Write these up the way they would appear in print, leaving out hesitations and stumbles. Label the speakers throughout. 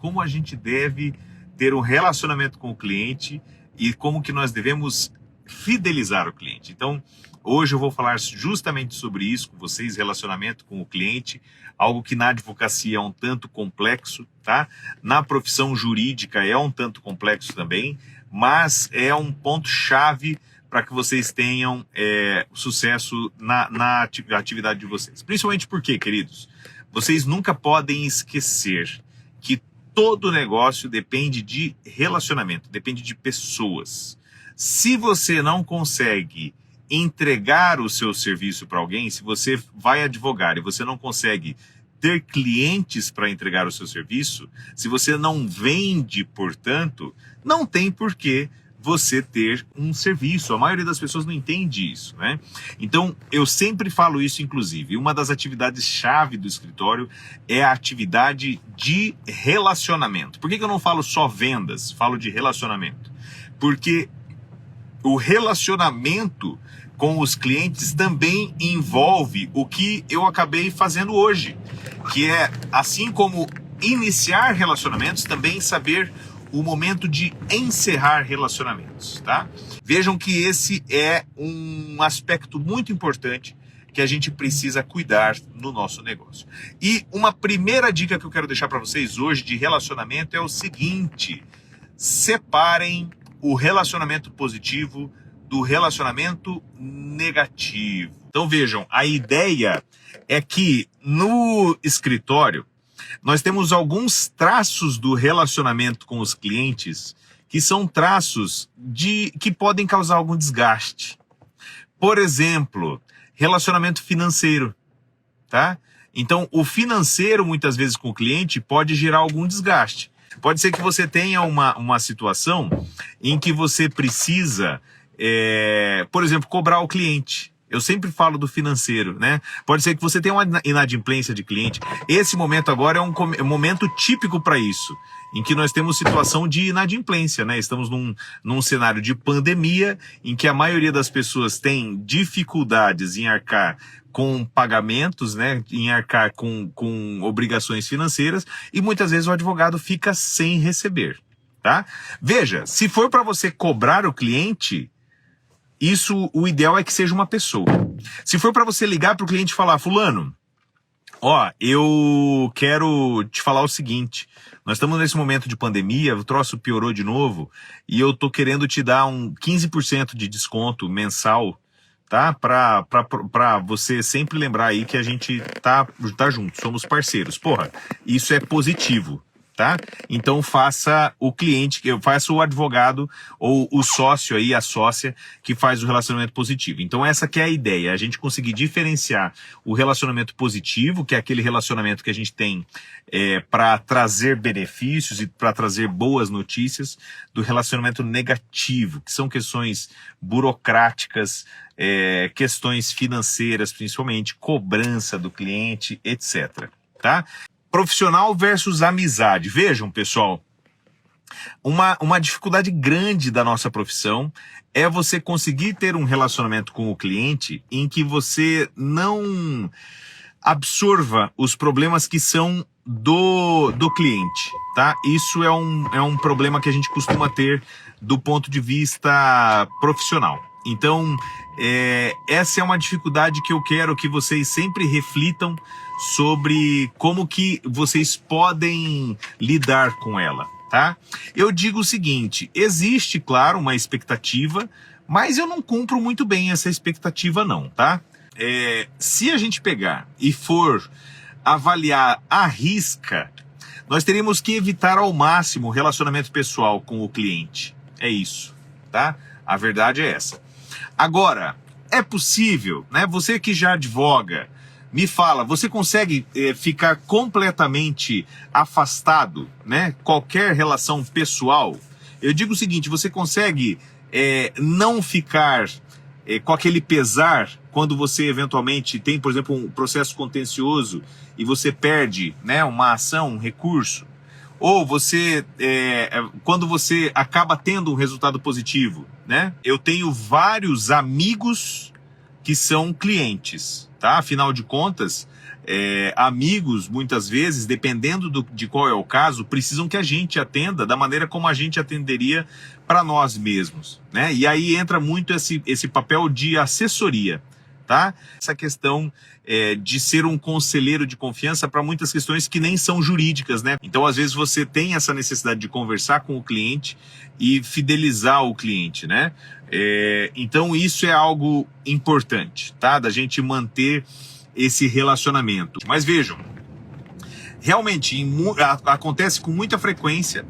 Speaker 1: como a gente deve ter um relacionamento com o cliente e como que nós devemos fidelizar o cliente. Então, hoje eu vou falar justamente sobre isso com vocês, relacionamento com o cliente, algo que na advocacia é um tanto complexo, tá? Na profissão jurídica é um tanto complexo também, mas é um ponto-chave para que vocês tenham sucesso na atividade de vocês. Principalmente porque, queridos, vocês nunca podem esquecer que todo negócio depende de relacionamento, depende de pessoas. Se você não consegue entregar o seu serviço para alguém, se você vai advogar e você não consegue ter clientes para entregar o seu serviço, se você não vende, portanto, não tem porquê você ter um serviço. A maioria das pessoas não entende isso, né? Então, eu sempre falo isso, inclusive. Uma das atividades-chave do escritório é a atividade de relacionamento. Por que eu não falo só vendas? Falo de relacionamento. Porque o relacionamento com os clientes também envolve o que eu acabei fazendo hoje, que é, assim como iniciar relacionamentos, também saber o momento de encerrar relacionamentos, tá? Vejam que esse é um aspecto muito importante que a gente precisa cuidar no nosso negócio. E uma primeira dica que eu quero deixar para vocês hoje de relacionamento é o seguinte: separem o relacionamento positivo do relacionamento negativo. Então vejam, a ideia é que no escritório nós temos alguns traços do relacionamento com os clientes que são traços que podem causar algum desgaste. Por exemplo, relacionamento financeiro, tá? Então, o financeiro, muitas vezes com o cliente, pode gerar algum desgaste. Pode ser que você tenha uma situação em que você precisa, por exemplo, cobrar o cliente. Eu sempre falo do financeiro, né? Pode ser que você tenha uma inadimplência de cliente. Esse momento agora é um momento típico para isso, em que nós temos situação de inadimplência, né? Estamos num cenário de pandemia, em que a maioria das pessoas tem dificuldades em arcar com pagamentos, né? Em arcar com obrigações financeiras, e muitas vezes o advogado fica sem receber, tá? Veja, se for para você cobrar o cliente, isso, o ideal é que seja uma pessoa. Se for para você ligar para o cliente e falar: fulano, ó, eu quero te falar o seguinte, nós estamos nesse momento de pandemia, o troço piorou de novo, e eu tô querendo te dar um 15% de desconto mensal, tá? Pra você sempre lembrar aí que a gente tá junto, somos parceiros. Porra, isso é positivo, tá? Então faça o cliente, faça o advogado ou o sócio aí, a sócia, que faz o relacionamento positivo. Então essa que é a ideia, a gente conseguir diferenciar o relacionamento positivo, que é aquele relacionamento que a gente tem para trazer benefícios e para trazer boas notícias, do relacionamento negativo, que são questões burocráticas, questões financeiras principalmente, cobrança do cliente, etc. Tá? Profissional versus amizade. Vejam, pessoal, uma dificuldade grande da nossa profissão é você conseguir ter um relacionamento com o cliente em que você não absorva os problemas que são do cliente, tá? Isso é um problema que a gente costuma ter do ponto de vista profissional. Então, essa é uma dificuldade que eu quero que vocês sempre reflitam sobre como que vocês podem lidar com ela, tá? Eu digo o seguinte: existe, claro, uma expectativa, mas eu não cumpro muito bem essa expectativa não, tá? Se a gente pegar e for avaliar à risca, nós teríamos que evitar ao máximo o relacionamento pessoal com o cliente. É isso, tá? A verdade é essa. Agora, é possível, né? Você que já advoga, me fala, você consegue ficar completamente afastado, né? Qualquer relação pessoal? Eu digo o seguinte: você consegue não ficar com aquele pesar quando você eventualmente tem, por exemplo, um processo contencioso e você perde, né, uma ação, um recurso? Ou você, quando você acaba tendo um resultado positivo, né? Eu tenho vários amigos que são clientes, tá? Afinal de contas, amigos, muitas vezes, dependendo de qual é o caso, precisam que a gente atenda da maneira como a gente atenderia para nós mesmos, né? E aí entra muito esse papel de assessoria, tá? Essa questão de ser um conselheiro de confiança para muitas questões que nem são jurídicas, né? Então, às vezes, você tem essa necessidade de conversar com o cliente e fidelizar o cliente, né? Então, isso é algo importante, tá? Da gente manter esse relacionamento. Mas vejam, realmente acontece com muita frequência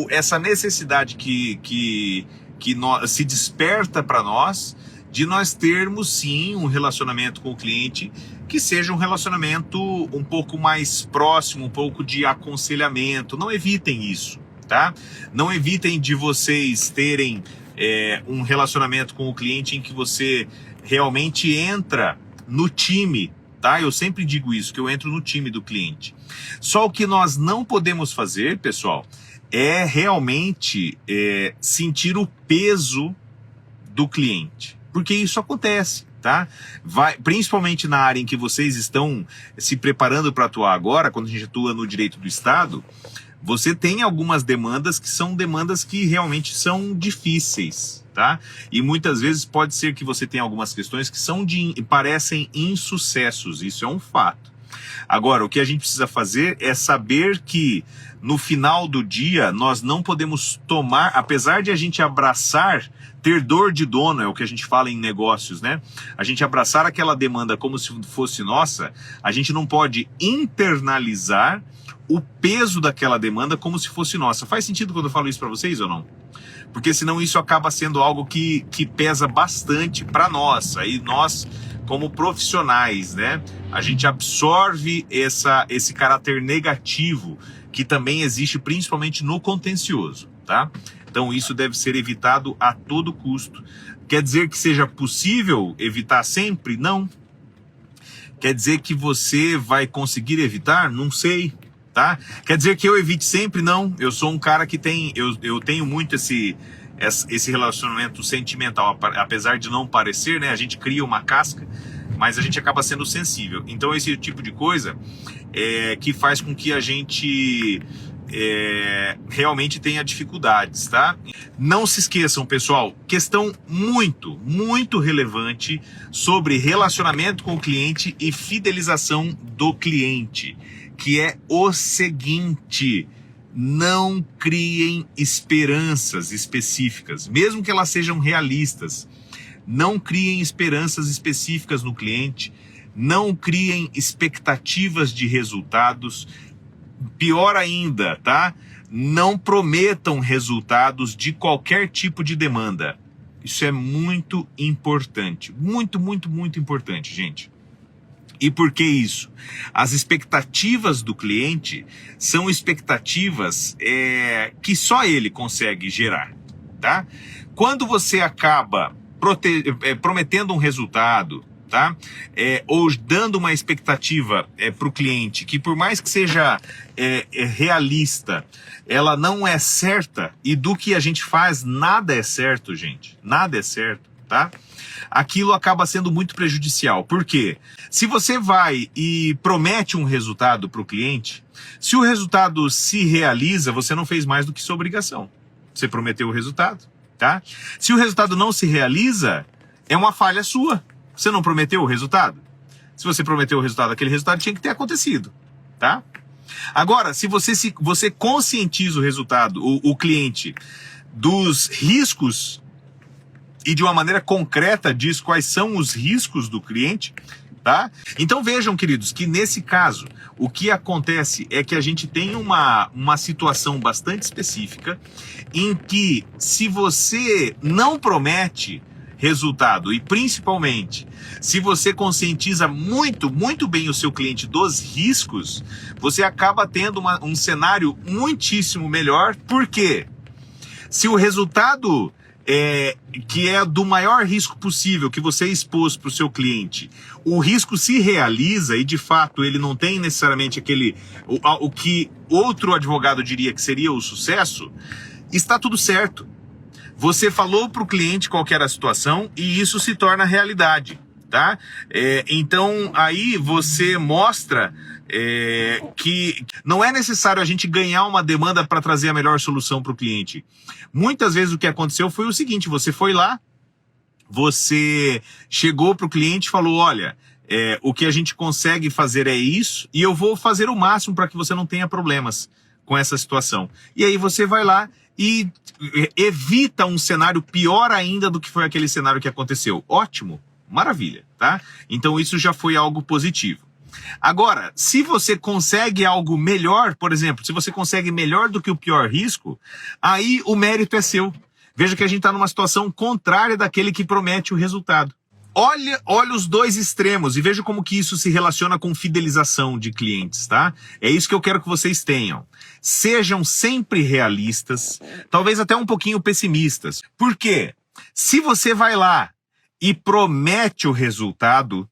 Speaker 1: essa necessidade que se desperta para nós de nós termos sim um relacionamento com o cliente que seja um relacionamento um pouco mais próximo, um pouco de aconselhamento. Não evitem isso, tá? Não evitem de vocês terem um relacionamento com o cliente em que você realmente entra no time, tá? Eu sempre digo isso, que eu entro no time do cliente. Só o que nós não podemos fazer, pessoal, é realmente sentir o peso do cliente, porque isso acontece, tá? Principalmente na área em que vocês estão se preparando para atuar agora, quando a gente atua no direito do Estado, você tem algumas demandas que são demandas que realmente são difíceis, tá? E muitas vezes pode ser que você tenha algumas questões que parecem insucessos, isso é um fato. Agora, o que a gente precisa fazer é saber que no final do dia nós não podemos tomar, apesar de a gente abraçar, ter dor de dono, é o que a gente fala em negócios, né? A gente abraçar aquela demanda como se fosse nossa, a gente não pode internalizar o peso daquela demanda como se fosse nossa. Faz sentido quando eu falo isso para vocês ou não? Porque senão isso acaba sendo algo que pesa bastante para nós. Aí nós, como profissionais, né? A gente absorve esse caráter negativo que também existe principalmente no contencioso, tá? Então isso deve ser evitado a todo custo. Quer dizer que seja possível evitar sempre? Não. Quer dizer que você vai conseguir evitar? Não sei. Tá? Quer dizer que eu evite sempre? Não, eu sou um cara que eu tenho muito esse relacionamento sentimental, apesar de não parecer, né? A gente cria uma casca, mas a gente acaba sendo sensível. Então esse tipo de coisa que faz com que a gente realmente tenha dificuldades, tá? Não se esqueçam, pessoal, questão muito, muito relevante sobre relacionamento com o cliente e fidelização do cliente, que é o seguinte: não criem esperanças específicas, mesmo que elas sejam realistas. Não criem esperanças específicas no cliente, não criem expectativas de resultados. Pior ainda, tá? Não prometam resultados de qualquer tipo de demanda. Isso é muito importante, muito, muito, muito importante, gente. E por que isso? As expectativas do cliente são expectativas que só ele consegue gerar, tá? Quando você acaba prometendo um resultado, tá? Ou dando uma expectativa para o cliente que, por mais que seja realista, ela não é certa, e do que a gente faz nada é certo, gente. Nada é certo, tá? Aquilo acaba sendo muito prejudicial. Por quê? Se você vai e promete um resultado para o cliente, se o resultado se realiza, você não fez mais do que sua obrigação. Você prometeu o resultado, tá? Se o resultado não se realiza, é uma falha sua. Você não prometeu o resultado? Se você prometeu o resultado, aquele resultado tinha que ter acontecido, tá? Agora, se você conscientiza o resultado, o cliente, dos riscos e de uma maneira concreta diz quais são os riscos do cliente, tá? Então vejam, queridos, que nesse caso, o que acontece é que a gente tem uma situação bastante específica em que, se você não promete resultado e principalmente se você conscientiza muito, muito bem o seu cliente dos riscos, você acaba tendo um cenário muitíssimo melhor. Por quê? Se o resultado que é do maior risco possível que você expôs para o seu cliente, o risco se realiza e de fato ele não tem necessariamente o que outro advogado diria que seria o sucesso, está tudo certo. Você falou para o cliente qual que era a situação e isso se torna realidade. tá? Então, aí você mostra que não é necessário a gente ganhar uma demanda para trazer a melhor solução para o cliente. Muitas vezes o que aconteceu foi o seguinte, você foi lá, você chegou para o cliente e falou, olha, o que a gente consegue fazer é isso e eu vou fazer o máximo para que você não tenha problemas com essa situação. E aí você vai lá e evita um cenário pior ainda do que foi aquele cenário que aconteceu. Ótimo, maravilha, tá? Então isso já foi algo positivo. Agora, se você consegue algo melhor, por exemplo, se você consegue melhor do que o pior risco, aí o mérito é seu. Veja que a gente está numa situação contrária daquele que promete o resultado. Olha os dois extremos e veja como que isso se relaciona com fidelização de clientes, tá? É isso que eu quero que vocês tenham. Sejam sempre realistas, talvez até um pouquinho pessimistas. Por quê? Se você vai lá e promete o resultado,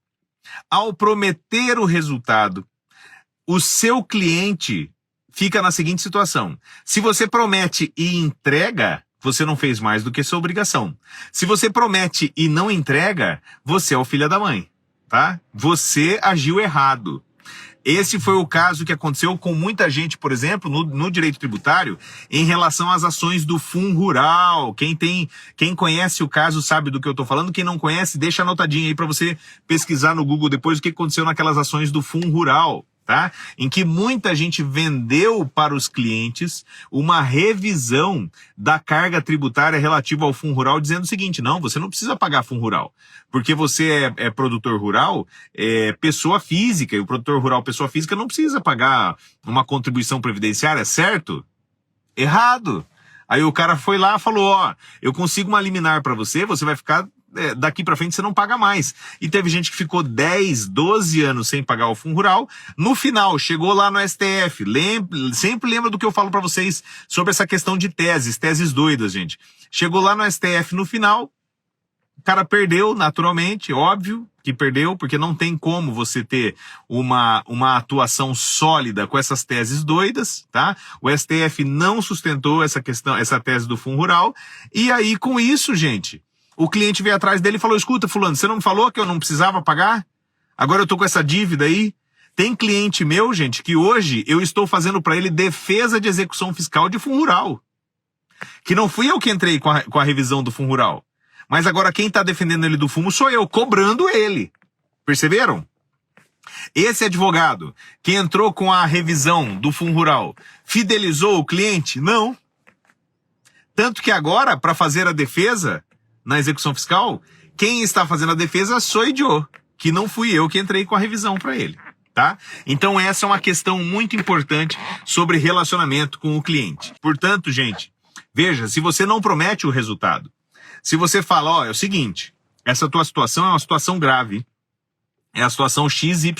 Speaker 1: ao prometer o resultado, o seu cliente fica na seguinte situação. Se você promete e entrega, você não fez mais do que sua obrigação. Se você promete e não entrega, você é o filho da mãe, tá? Você agiu errado. Esse foi o caso que aconteceu com muita gente, por exemplo, no direito tributário, em relação às ações do FunRural. Quem conhece o caso sabe do que eu estou falando. Quem não conhece, deixa anotadinho aí para você pesquisar no Google depois o que aconteceu naquelas ações do FunRural. Tá? Em que muita gente vendeu para os clientes uma revisão da carga tributária relativa ao Fundo Rural, dizendo o seguinte, não, você não precisa pagar Fundo Rural, porque você é produtor rural, pessoa física, e o produtor rural, pessoa física, não precisa pagar uma contribuição previdenciária, certo? Errado. Aí o cara foi lá e falou, ó, eu consigo uma liminar para você, você vai ficar... daqui para frente você não paga mais. E teve gente que ficou 10, 12 anos sem pagar o Fundo Rural. No final, chegou lá no STF. Sempre lembra do que eu falo para vocês sobre essa questão de teses doidas, gente. Chegou lá no STF no final, o cara perdeu, naturalmente, óbvio que perdeu, porque não tem como você ter uma atuação sólida com essas teses doidas, tá? O STF não sustentou essa tese do Fundo Rural. E aí, com isso, gente, o cliente veio atrás dele e falou, escuta, fulano, você não me falou que eu não precisava pagar? Agora eu tô com essa dívida aí. Tem cliente meu, gente, que hoje eu estou fazendo para ele defesa de execução fiscal de Fundo Rural. Que não fui eu que entrei com a revisão do Fundo Rural. Mas agora quem tá defendendo ele do fumo sou eu, cobrando ele. Perceberam? Esse advogado que entrou com a revisão do Fundo Rural, fidelizou o cliente? Não. Tanto que agora, para fazer a defesa na execução fiscal, quem está fazendo a defesa sou eu, que não fui eu que entrei com a revisão para ele, tá? Então essa é uma questão muito importante sobre relacionamento com o cliente. Portanto, gente, veja, se você não promete o resultado, se você fala, ó, é o seguinte, essa tua situação é uma situação grave, é a situação XYZ,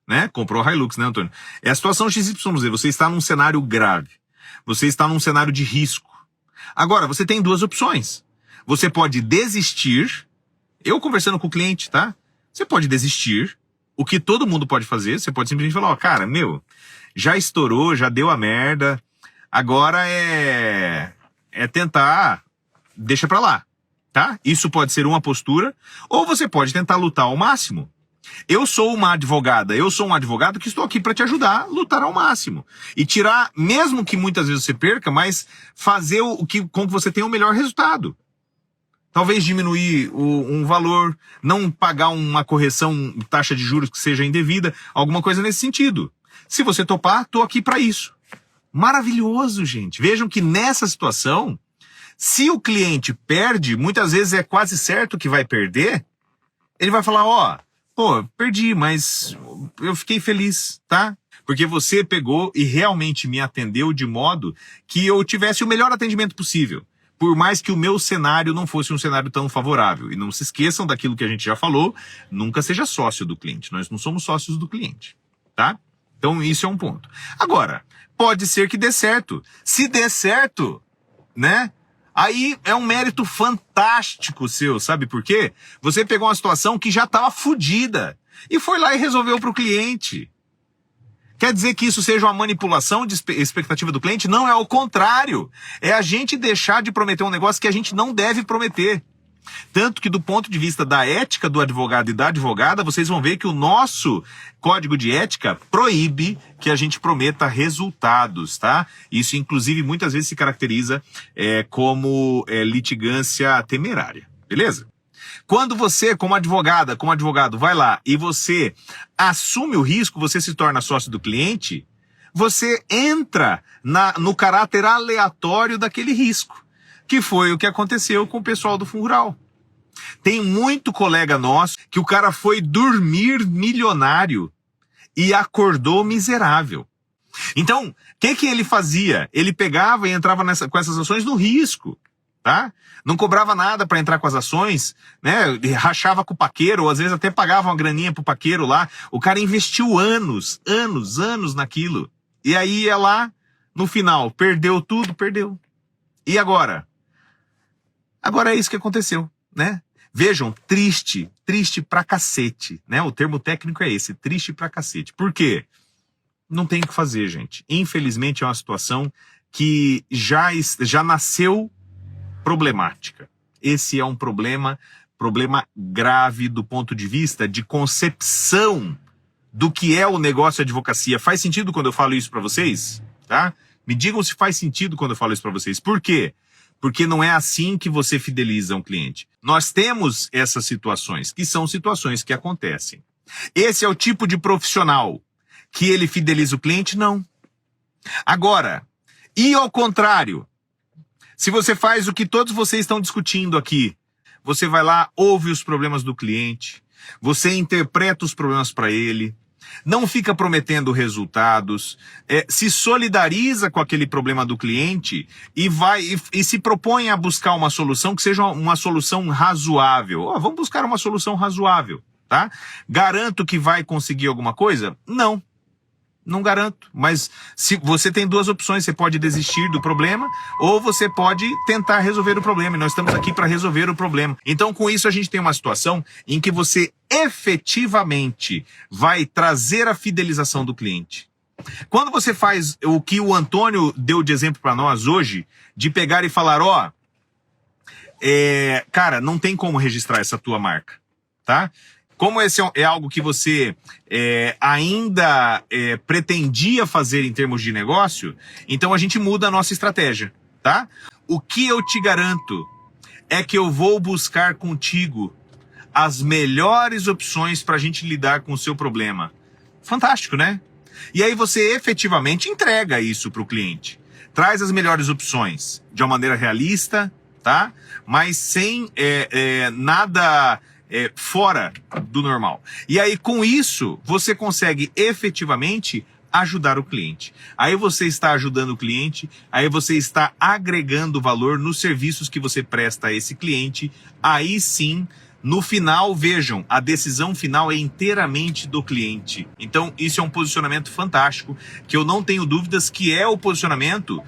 Speaker 1: né? Comprou a Hilux, né, Antônio? É a situação XYZ, você está num cenário grave, você está num cenário de risco. Agora, você tem duas opções. Você pode desistir, eu conversando com o cliente, tá? Você pode desistir, o que todo mundo pode fazer, você pode simplesmente falar, ó, cara, já estourou, já deu a merda, agora é tentar, deixa pra lá, tá? Isso pode ser uma postura, ou você pode tentar lutar ao máximo. Eu sou um advogado que estou aqui para te ajudar a lutar ao máximo. E tirar, mesmo que muitas vezes você perca, mas fazer com que você tenha o melhor resultado. Talvez diminuir um valor, não pagar uma correção, taxa de juros que seja indevida, alguma coisa nesse sentido. Se você topar, tô aqui para isso. Maravilhoso, gente. Vejam que nessa situação, se o cliente perde, muitas vezes é quase certo que vai perder, ele vai falar, ó, pô, perdi, mas eu fiquei feliz, tá? Porque você pegou e realmente me atendeu de modo que eu tivesse o melhor atendimento possível. Por mais que o meu cenário não fosse um cenário tão favorável. E não se esqueçam daquilo que a gente já falou, nunca seja sócio do cliente. Nós não somos sócios do cliente, tá? Então isso é um ponto. Agora, pode ser que dê certo. Se der certo, né? Aí é um mérito fantástico seu, sabe por quê? Você pegou uma situação que já estava fodida e foi lá e resolveu para o cliente. Quer dizer que isso seja uma manipulação de expectativa do cliente? Não, é o contrário. É a gente deixar de prometer um negócio que a gente não deve prometer. Tanto que do ponto de vista da ética do advogado e da advogada, vocês vão ver que o nosso código de ética proíbe que a gente prometa resultados, tá? Isso, inclusive, muitas vezes se caracteriza como litigância temerária, beleza? Quando você, como advogada, como advogado, vai lá e você assume o risco, você se torna sócio do cliente, você entra no caráter aleatório daquele risco, que foi o que aconteceu com o pessoal do Fundo Rural. Tem muito colega nosso que o cara foi dormir milionário e acordou miserável. Então, o que ele fazia? Ele pegava e entrava com essas ações no risco, tá? Não cobrava nada para entrar com as ações, né? Rachava com o paqueiro, ou às vezes até pagava uma graninha pro paqueiro lá. O cara investiu anos naquilo. E aí ia lá, no final, perdeu tudo, perdeu. E agora? Agora é isso que aconteceu, né? Vejam, triste pra cacete, né? O termo técnico é esse, triste pra cacete. Por quê? Não tem o que fazer, gente. Infelizmente é uma situação que já nasceu problemática. Esse é um problema grave do ponto de vista de concepção do que é o negócio de advocacia. Faz sentido quando eu falo isso pra vocês? Tá? Me digam se faz sentido quando eu falo isso pra vocês. Por quê? Porque não é assim que você fideliza um cliente. Nós temos essas situações, que são situações que acontecem. Esse é o tipo de profissional que ele fideliza o cliente? Não. Agora, e ao contrário, se você faz o que todos vocês estão discutindo aqui, você vai lá, ouve os problemas do cliente, você interpreta os problemas para ele, não fica prometendo resultados, se solidariza com aquele problema do cliente e se propõe a buscar uma solução que seja uma solução razoável. Vamos buscar uma solução razoável, tá? Garanto que vai conseguir alguma coisa? Não garanto, mas se você tem duas opções, você pode desistir do problema ou você pode tentar resolver o problema, e nós estamos aqui para resolver o problema. Então, com isso, a gente tem uma situação em que você efetivamente vai trazer a fidelização do cliente. Quando você faz o que o Antônio deu de exemplo para nós hoje, de pegar e falar, cara, não tem como registrar essa tua marca, tá? Como esse é algo que você ainda pretendia fazer em termos de negócio, então a gente muda a nossa estratégia, tá? O que eu te garanto é que eu vou buscar contigo as melhores opções para a gente lidar com o seu problema. Fantástico, né? E aí você efetivamente entrega isso para o cliente. Traz as melhores opções de uma maneira realista, tá? Mas sem nada... fora do normal. E aí, com isso, você consegue efetivamente ajudar o cliente. Aí você está ajudando o cliente, aí você está agregando valor nos serviços que você presta a esse cliente. Aí sim, no final, vejam, a decisão final é inteiramente do cliente. Então, isso é um posicionamento fantástico, que eu não tenho dúvidas que é o posicionamento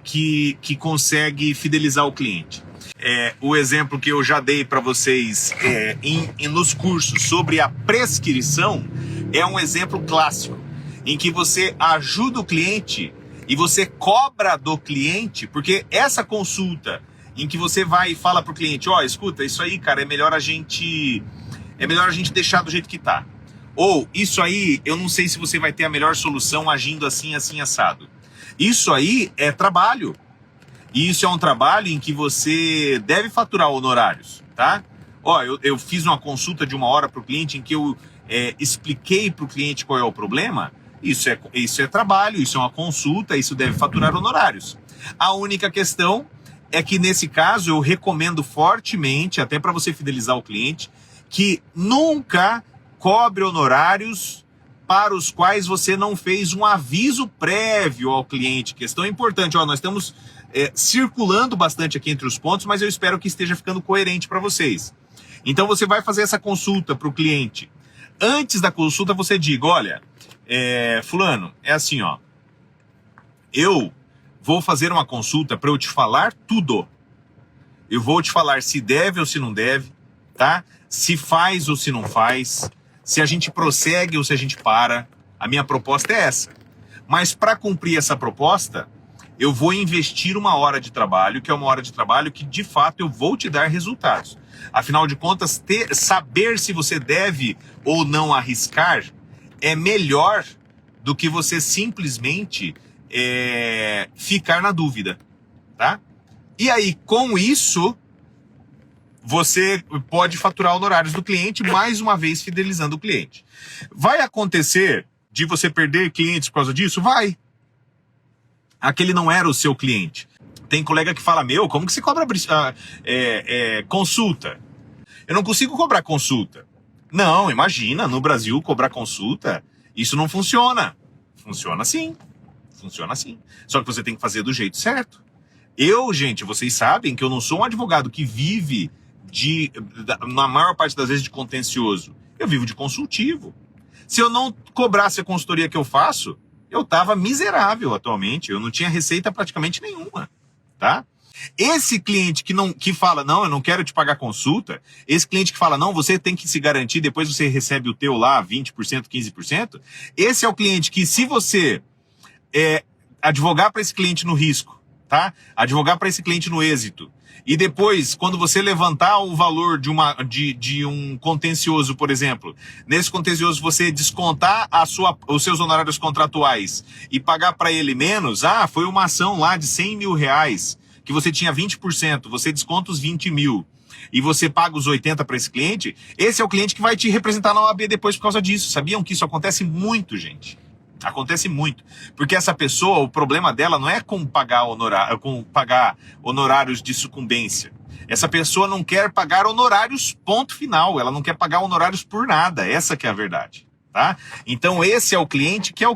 Speaker 1: que consegue fidelizar o cliente. O exemplo que eu já dei para vocês nos cursos sobre a prescrição é um exemplo clássico, em que você ajuda o cliente e você cobra do cliente, porque essa consulta em que você vai e fala para o cliente, escuta, isso aí, cara, é melhor a gente deixar do jeito que tá. Ou, isso aí, eu não sei se você vai ter a melhor solução agindo assim, assim, assado. Isso aí é trabalho. E isso é um trabalho em que você deve faturar honorários, tá? Eu fiz uma consulta de 1 hora para o cliente em que eu expliquei para o cliente qual é o problema. Isso é trabalho, isso é uma consulta, isso deve faturar honorários. A única questão é que nesse caso eu recomendo fortemente, até para você fidelizar o cliente, que nunca cobre honorários para os quais você não fez um aviso prévio ao cliente. Questão importante, nós estamos circulando bastante aqui entre os pontos, mas eu espero que esteja ficando coerente para vocês. Então você vai fazer essa consulta para o cliente. Antes da consulta você diga, olha, fulano, é assim, eu vou fazer uma consulta para eu te falar tudo. Eu vou te falar se deve ou se não deve, tá? Se faz ou se não faz, se a gente prossegue ou se a gente para. A minha proposta é essa. Mas para cumprir essa proposta, eu vou investir uma hora de trabalho, que é uma hora de trabalho que de fato eu vou te dar resultados. Afinal de contas, saber se você deve ou não arriscar é melhor do que você simplesmente ficar na dúvida, tá? E aí, com isso, você pode faturar honorários do cliente, mais uma vez fidelizando o cliente. Vai acontecer de você perder clientes por causa disso? Vai. Aquele não era o seu cliente. Tem colega que fala, como que você cobra consulta? Eu não consigo cobrar consulta. Não, imagina, no Brasil cobrar consulta, isso não funciona. Funciona sim. Funciona assim. Só que você tem que fazer do jeito certo. Gente, vocês sabem que eu não sou um advogado que vive na maior parte das vezes de contencioso. Eu vivo de consultivo. Se eu não cobrasse a consultoria que eu faço, eu tava miserável atualmente. Eu não tinha receita praticamente nenhuma, tá? Esse cliente que fala, não, eu não quero te pagar consulta, esse cliente que fala, não, você tem que se garantir, depois você recebe o teu lá, 20%, 15%, esse é o cliente que, se você advogar para esse cliente no risco, tá? Advogar para esse cliente no êxito, e depois, quando você levantar o valor de um contencioso, por exemplo, nesse contencioso você descontar os seus honorários contratuais e pagar para ele menos, foi uma ação lá de 100 mil reais, que você tinha 20%, você desconta os 20 mil e você paga os 80 para esse cliente, esse é o cliente que vai te representar na OAB depois por causa disso. Sabiam que isso acontece muito, gente? Acontece muito, porque essa pessoa, o problema dela não é com pagar honorários de sucumbência. Essa pessoa não quer pagar honorários, ponto final. Ela não quer pagar honorários por nada. Essa que é a verdade, tá? Então esse é o cliente que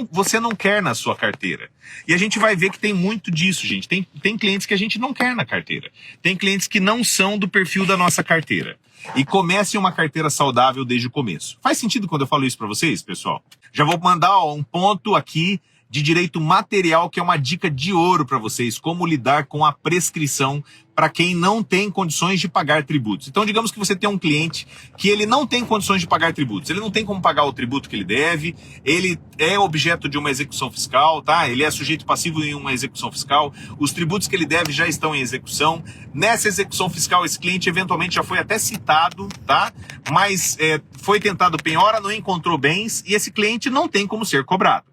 Speaker 1: você não quer na sua carteira. E a gente vai ver que tem muito disso, gente. Tem clientes que a gente não quer na carteira. Tem clientes que não são do perfil da nossa carteira. E comecem uma carteira saudável desde o começo. Faz sentido quando eu falo isso para vocês, pessoal? Já vou mandar um ponto aqui de direito material, que é uma dica de ouro para vocês, como lidar com a prescrição para quem não tem condições de pagar tributos. Então, digamos que você tem um cliente que ele não tem condições de pagar tributos, ele não tem como pagar o tributo que ele deve, ele é objeto de uma execução fiscal, tá? Ele é sujeito passivo em uma execução fiscal, os tributos que ele deve já estão em execução. Nessa execução fiscal, esse cliente eventualmente já foi até citado, tá? Mas foi tentado penhora, não encontrou bens e esse cliente não tem como ser cobrado.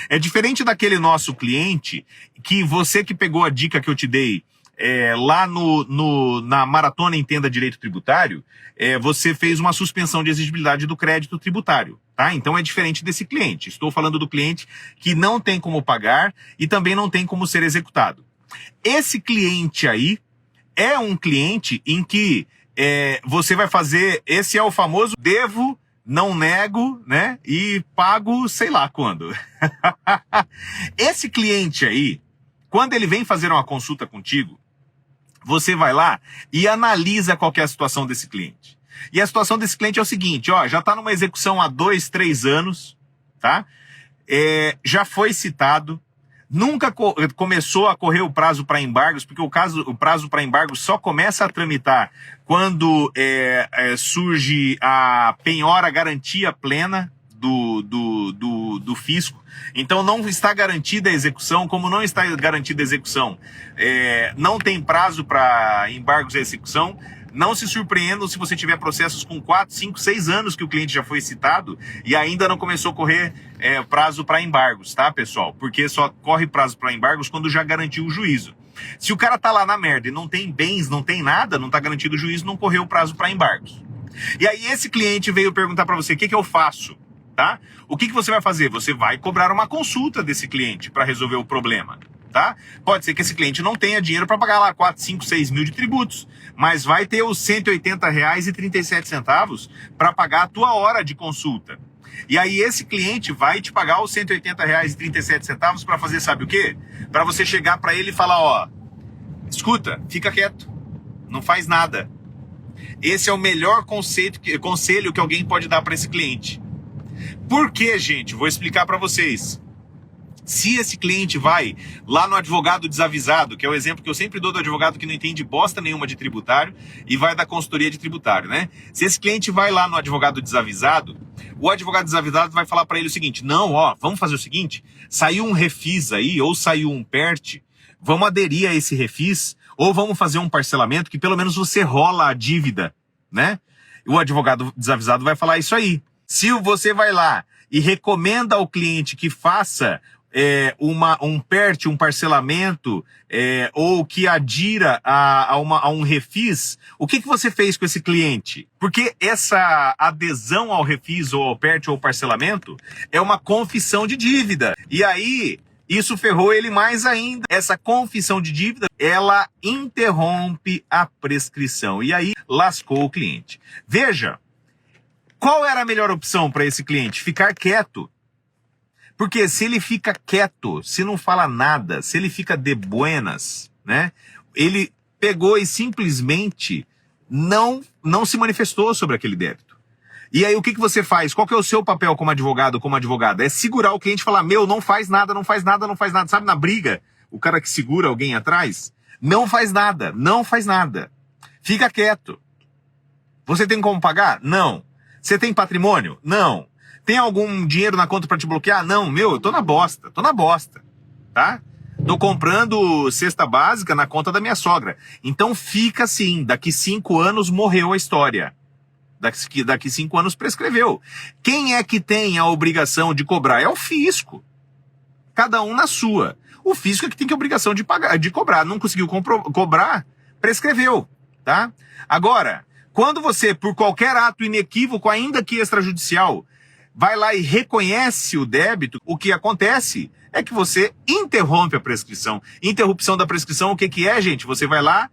Speaker 1: É diferente daquele nosso cliente que você que pegou a dica que eu te dei lá na Maratona Entenda Direito Tributário, você fez uma suspensão de exigibilidade do crédito tributário, tá? Então é diferente desse cliente. Estou falando do cliente que não tem como pagar e também não tem como ser executado. Esse cliente aí é um cliente em que você vai fazer, esse é o famoso devo, não nego, né? E pago sei lá quando. Esse cliente aí, quando ele vem fazer uma consulta contigo, você vai lá e analisa qual que é a situação desse cliente. E a situação desse cliente é o seguinte, já está numa execução há 2, 3 anos, tá? Já foi citado, nunca começou a correr o prazo para embargos, porque o prazo para embargos só começa a tramitar quando surge a penhora garantia plena do fisco. Então não está garantida a execução. Como não está garantida a execução, não tem prazo para embargos e execução. Não se surpreendam se você tiver processos com 4, 5, 6 anos que o cliente já foi citado e ainda não começou a correr prazo para embargos, tá, pessoal? Porque só corre prazo para embargos quando já garantiu o juízo. Se o cara tá lá na merda e não tem bens, não tem nada, não tá garantido o juízo, não correu o prazo para embargos. E aí esse cliente veio perguntar para você, o que eu faço? Tá? O que você vai fazer? Você vai cobrar uma consulta desse cliente para resolver o problema. Tá? Pode ser que esse cliente não tenha dinheiro para pagar lá 4, 5, 6 mil de tributos, mas vai ter os R$ 180,37 para pagar a tua hora de consulta. E aí esse cliente vai te pagar os R$ 180,37 para fazer sabe o quê? Para você chegar para ele e falar, escuta, fica quieto, não faz nada. Esse é o melhor conselho que alguém pode dar para esse cliente. Por quê, gente? Vou explicar para vocês. Se esse cliente vai lá no advogado desavisado, que é o exemplo que eu sempre dou do advogado que não entende bosta nenhuma de tributário e vai dar consultoria de tributário, né? Se esse cliente vai lá no advogado desavisado, o advogado desavisado vai falar para ele o seguinte: não, ó, vamos fazer o seguinte, saiu um refis aí, ou saiu um PERT, vamos aderir a esse refis, ou vamos fazer um parcelamento que pelo menos você rola a dívida, né? O advogado desavisado vai falar isso aí. Se você vai lá e recomenda ao cliente que faça um PERT, um parcelamento, ou que adira a um refis, o que você fez com esse cliente? Porque essa adesão ao refis, ou ao PERT, ou parcelamento, é uma confissão de dívida. E aí, isso ferrou ele mais ainda. Essa confissão de dívida, ela interrompe a prescrição. E aí, lascou o cliente. Veja, qual era a melhor opção para esse cliente? Ficar quieto. Porque se ele fica quieto, se não fala nada, se ele fica de buenas, né? Ele pegou e simplesmente não se manifestou sobre aquele débito. E aí o que você faz? Qual que é o seu papel como advogado, como advogada? É segurar o cliente e falar: meu, não faz nada, não faz nada, não faz nada. Sabe, na briga, o cara que segura alguém atrás, não faz nada, não faz nada. Fica quieto. Você tem como pagar? Não. Você tem patrimônio? Não. Tem algum dinheiro na conta para te bloquear? Não, meu, eu tô na bosta, tá? Tô comprando cesta básica na conta da minha sogra. Então fica assim, daqui 5 anos morreu a história. Daqui 5 anos prescreveu. Quem é que tem a obrigação de cobrar? É o fisco. Cada um na sua. O fisco é que tem a obrigação de pagar, de cobrar. Não conseguiu cobrar, prescreveu, tá? Agora, quando você, por qualquer ato inequívoco, ainda que extrajudicial, vai lá e reconhece o débito, o que acontece é que você interrompe a prescrição. Interrupção da prescrição, o que é, gente? Você vai lá,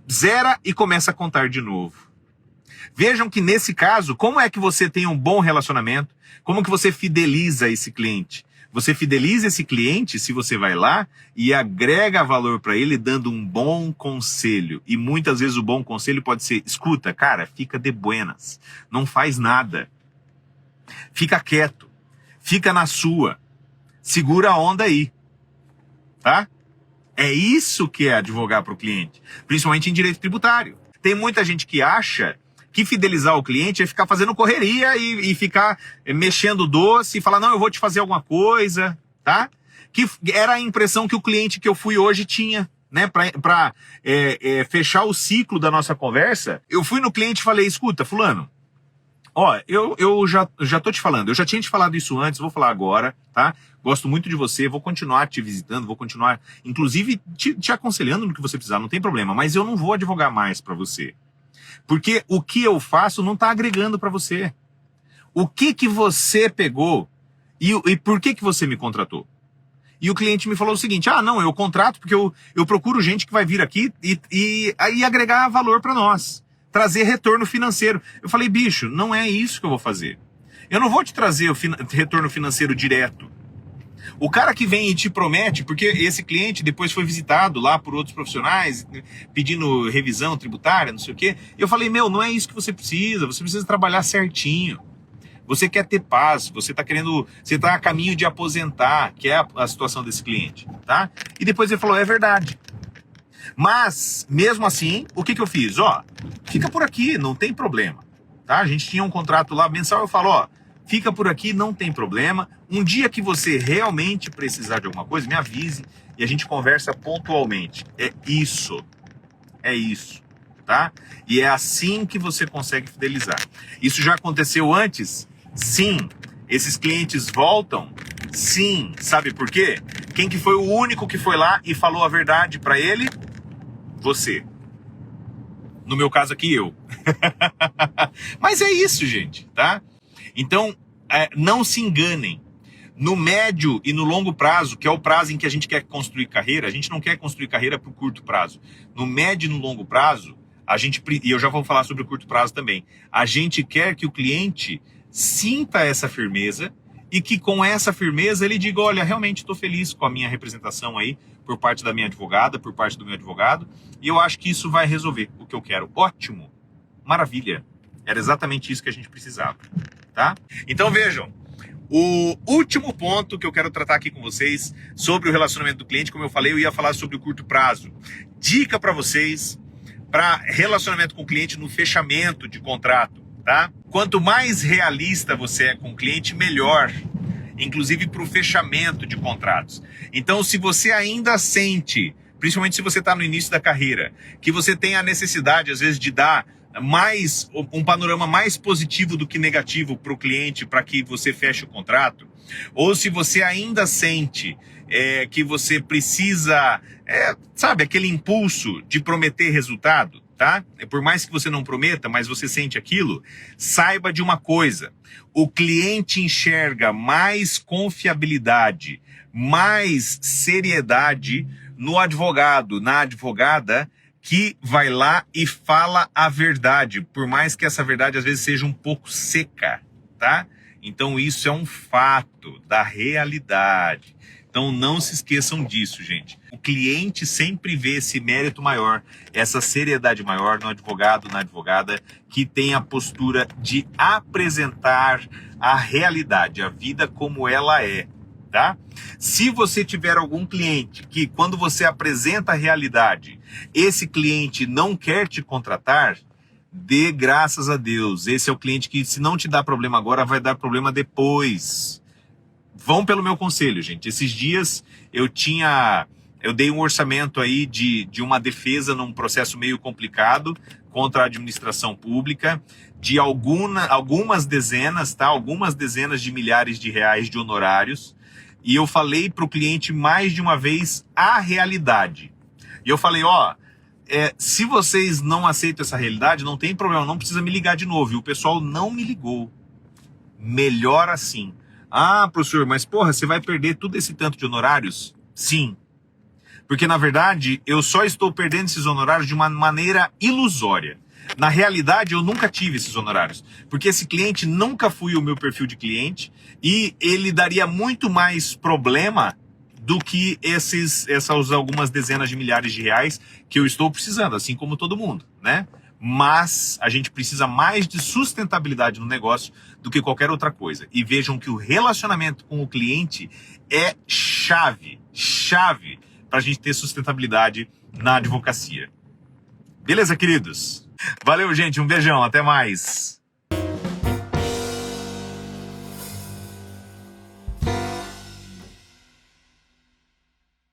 Speaker 1: zera e começa a contar de novo. Vejam que nesse caso, como é que você tem um bom relacionamento? Como que você fideliza esse cliente? Você fideliza esse cliente se você vai lá e agrega valor para ele dando um bom conselho. E muitas vezes o bom conselho pode ser: escuta, cara, fica de buenas, não faz nada. Fica quieto, fica na sua, segura a onda aí, tá? É isso que é advogar para o cliente, principalmente em direito tributário. Tem muita gente que acha que fidelizar o cliente é ficar fazendo correria e ficar mexendo doce e falar: não, eu vou te fazer alguma coisa, tá? Que era a impressão que o cliente que eu fui hoje tinha, né? Para fechar o ciclo da nossa conversa, eu fui no cliente e falei: escuta, fulano, ó, eu já tô te falando, eu já tinha te falado isso antes, vou falar agora, tá? Gosto muito de você, vou continuar te visitando, vou continuar, inclusive, te aconselhando no que você precisar, não tem problema, mas eu não vou advogar mais para você. Porque o que eu faço não tá agregando para você. O que você pegou e por que você me contratou? E o cliente me falou o seguinte: ah, não, eu contrato porque eu procuro gente que vai vir aqui e agregar valor para nós. Trazer retorno financeiro. Eu falei: bicho, não é isso que eu vou fazer. Eu não vou te trazer o retorno financeiro direto. O cara que vem e te promete, porque esse cliente depois foi visitado lá por outros profissionais, pedindo revisão tributária, não sei o quê. Eu falei: meu, não é isso que você precisa trabalhar certinho. Você quer ter paz, você tá a caminho de aposentar, que é a situação desse cliente, tá? E depois ele falou: é verdade. Mas, mesmo assim, o que eu fiz? Ó, fica por aqui, não tem problema, tá? A gente tinha um contrato lá mensal, eu falo: ó, fica por aqui, não tem problema. Um dia que você realmente precisar de alguma coisa, me avise e a gente conversa pontualmente. É isso, tá? E é assim que você consegue fidelizar. Isso já aconteceu antes? Sim. Esses clientes voltam? Sim. Sabe por quê? Quem que foi o único que foi lá e falou a verdade para ele? Você. No meu caso aqui, eu. Mas é isso, gente, tá? Então, não se enganem. No médio e no longo prazo, que é o prazo em que a gente quer construir carreira, a gente não quer construir carreira para o curto prazo. No médio e no longo prazo, e eu já vou falar sobre o curto prazo também, a gente quer que o cliente sinta essa firmeza e que com essa firmeza ele diga: olha, realmente estou feliz com a minha representação aí, por parte da minha advogada, por parte do meu advogado, e eu acho que isso vai resolver o que eu quero. Ótimo, maravilha, era exatamente isso que a gente precisava, tá? Então vejam, O último ponto que eu quero tratar aqui com vocês sobre o relacionamento do cliente, como eu falei, eu ia falar sobre o curto prazo. Dica para vocês para relacionamento com o cliente no fechamento de contrato, tá? Quanto mais realista você é com o cliente, melhor, inclusive para o fechamento de contratos. Então, se você ainda sente, principalmente se você está no início da carreira, que você tem a necessidade, às vezes, de dar um panorama mais positivo do que negativo para o cliente para que você feche o contrato, ou se você ainda sente que você precisa, sabe, aquele impulso de prometer resultado, tá? Por mais que você não prometa, mas você sente aquilo, saiba de uma coisa: o cliente enxerga mais confiabilidade, mais seriedade no advogado, na advogada, que vai lá e fala a verdade, por mais que essa verdade às vezes seja um pouco seca, tá? Então isso é um fato da realidade. Então não se esqueçam disso, gente. O cliente sempre vê esse mérito maior, essa seriedade maior no advogado, na advogada, que tem a postura de apresentar a realidade, a vida como ela é. Tá? Se você tiver algum cliente que, quando você apresenta a realidade, esse cliente não quer te contratar, dê graças a Deus. Esse é o cliente que, se não te dá problema agora, vai dar problema depois. Vão pelo meu conselho, gente. Esses dias eu dei um orçamento aí de uma defesa num processo meio complicado contra a administração pública, de algumas dezenas, tá? Algumas dezenas de milhares de reais de honorários. E eu falei para o cliente mais de uma vez a realidade. E eu falei, se vocês não aceitam essa realidade, não tem problema, não precisa me ligar de novo. E o pessoal não me ligou. Melhor assim. Ah, professor, mas porra, você vai perder tudo esse tanto de honorários? Sim. Porque, na verdade, eu só estou perdendo esses honorários de uma maneira ilusória. Na realidade, eu nunca tive esses honorários, porque esse cliente nunca foi o meu perfil de cliente e ele daria muito mais problema do que essas algumas dezenas de milhares de reais que eu estou precisando, assim como todo mundo, né? Mas a gente precisa mais de sustentabilidade no negócio do que qualquer outra coisa. E vejam que o relacionamento com o cliente é chave para a gente ter sustentabilidade na advocacia. Beleza, queridos? Valeu, gente. Um beijão. Até mais.